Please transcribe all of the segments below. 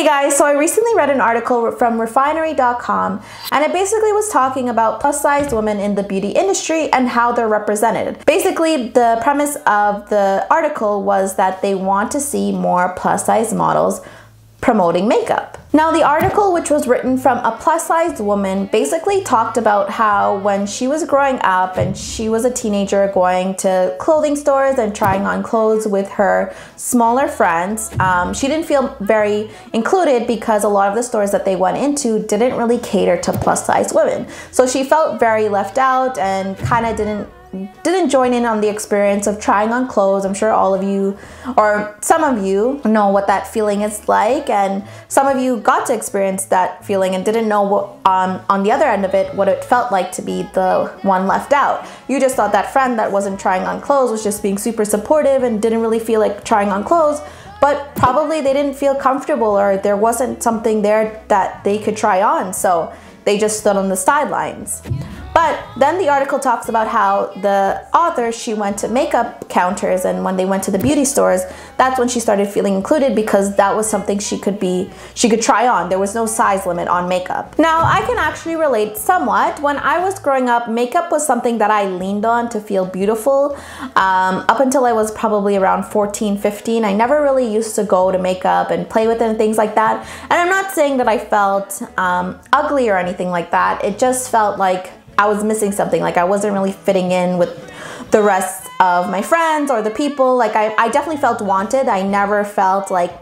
Hey guys, so I recently read an article from Refinery.com and it basically was talking about plus-sized women in the beauty industry and how they're represented. Basically, the premise of the article was that they want to see more plus-size models promoting makeup. Now, the article, which was written from a plus-sized woman, basically talked about how when she was growing up and she was a teenager going to clothing stores and trying on clothes with her smaller friends, she didn't feel very included because a lot of the stores that they went into didn't really cater to plus-sized women. So she felt very left out and kind of didn't join in on the experience of trying on clothes. I'm sure all of you, or some of you, know what that feeling is like, and some of you got to experience that feeling and didn't know what, on the other end of it, what it felt like to be the one left out. You just thought that friend that wasn't trying on clothes was just being super supportive and didn't really feel like trying on clothes, but probably they didn't feel comfortable or there wasn't something there that they could try on, so they just stood on the sidelines. But then the article talks about how the author, she went to makeup counters, and when they went to the beauty stores, that's when she started feeling included because that was something she could try on. There was no size limit on makeup. Now, I can actually relate somewhat. When I was growing up, makeup was something that I leaned on to feel beautiful. Up until I was probably around 14, 15, I never really used to go to makeup and play with it and things like that. And I'm not saying that I felt ugly or anything like that. It just felt like I was missing something, like I wasn't really fitting in with the rest of my friends or the people. Like I definitely felt wanted. I never felt like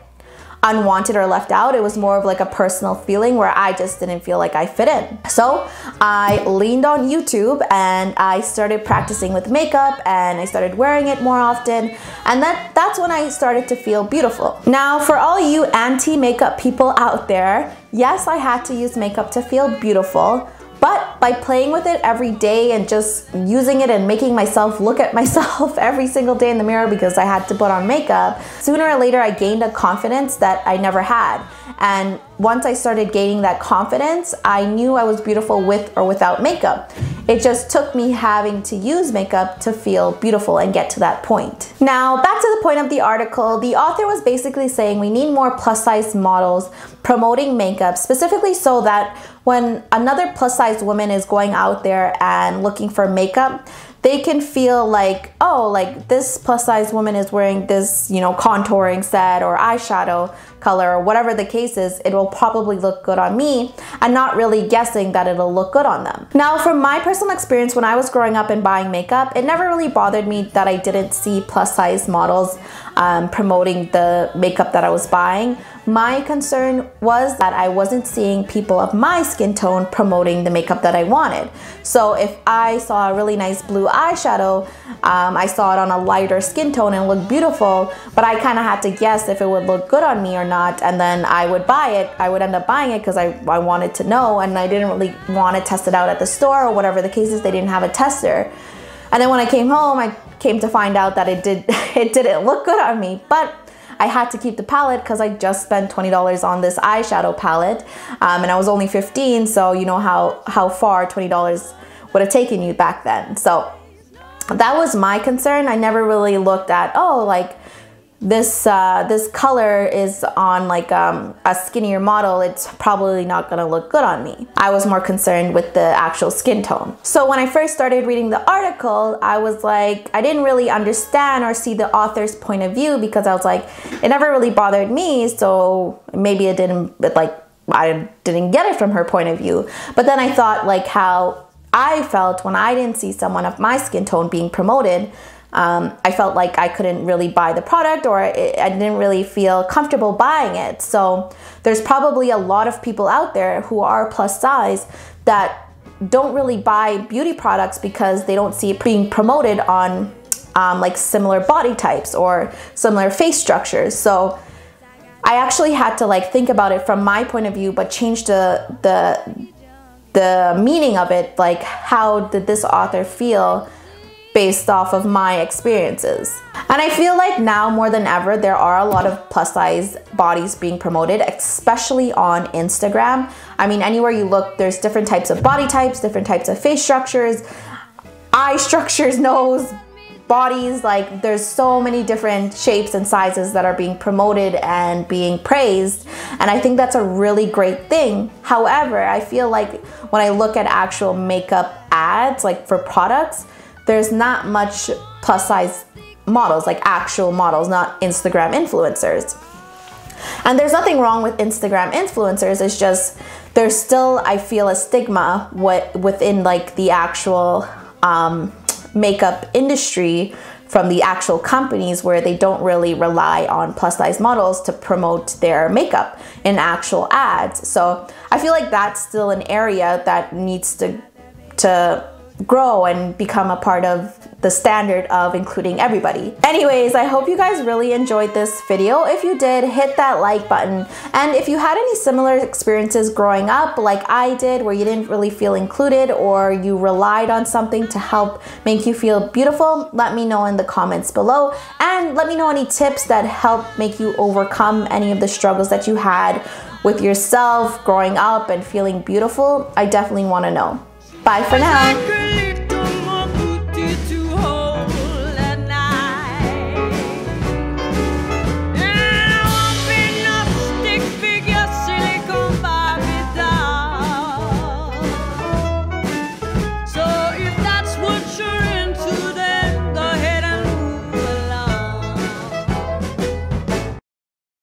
unwanted or left out. It was more of like a personal feeling where I just didn't feel like I fit in. So I leaned on YouTube and I started practicing with makeup and I started wearing it more often, and that's when I started to feel beautiful. Now, for all you anti-makeup people out there, yes, I had to use makeup to feel beautiful. But by playing with it every day and just using it and making myself look at myself every single day in the mirror because I had to put on makeup, sooner or later I gained a confidence that I never had. And once I started gaining that confidence, I knew I was beautiful with or without makeup. It just took me having to use makeup to feel beautiful and get to that point. Now, back to the point of the article, the author was basically saying we need more plus-size models promoting makeup, specifically so that when another plus-size woman is going out there and looking for makeup, they can feel like, oh, like this plus-size woman is wearing this, you know, contouring set or eyeshadow color or whatever the case is, it will probably look good on me, and not really guessing that it'll look good on them. Now, from my personal experience when I was growing up and buying makeup, it never really bothered me that I didn't see plus-size models promoting the makeup that I was buying. My concern was that I wasn't seeing people of my skin tone promoting the makeup that I wanted. So if I saw a really nice blue eyeshadow, I saw it on a lighter skin tone and it looked beautiful, but I kind of had to guess if it would look good on me or not, and then I would buy it. I would end up buying it because I wanted to know, and I didn't really want to test it out at the store or whatever the case is. They didn't have a tester. And then when I came home, I came to find out that it didn't look good on me, but I had to keep the palette because I just spent $20 on this eyeshadow palette, and I was only 15, so you know how far $20 would have taken you back then. So that was my concern. I never really looked at, oh, like this color is on like a skinnier model, it's probably not gonna look good on me. I was more concerned with the actual skin tone. So when I first started reading the article, I was like, I didn't really understand or see the author's point of view because I was like, it never really bothered me, so maybe it didn't, like I didn't get it from her point of view. But then I thought like how I felt when I didn't see someone of my skin tone being promoted. I felt like I couldn't really buy the product, or I didn't really feel comfortable buying it. So there's probably a lot of people out there who are plus size that don't really buy beauty products because they don't see it being promoted on like similar body types or similar face structures. So I actually had to like think about it from my point of view, but change the meaning of it. Like, how did this author feel based off of my experiences? And I feel like now more than ever, there are a lot of plus size bodies being promoted, especially on Instagram. I mean, anywhere you look, there's different types of body types, different types of face structures, eye structures, nose, bodies, like there's so many different shapes and sizes that are being promoted and being praised, and I think that's a really great thing. However, I feel like when I look at actual makeup ads, like for products, there's not much plus size models, like actual models, not Instagram influencers. And there's nothing wrong with Instagram influencers, it's just there's still, I feel, a stigma within like the actual makeup industry from the actual companies, where they don't really rely on plus size models to promote their makeup in actual ads. So I feel like that's still an area that needs to grow and become a part of the standard of including everybody. Anyways, I hope you guys really enjoyed this video. If you did, hit that like button. And if you had any similar experiences growing up like I did, where you didn't really feel included or you relied on something to help make you feel beautiful, let me know in the comments below. And let me know any tips that help make you overcome any of the struggles that you had with yourself growing up and feeling beautiful. I definitely want to know. Bye for now.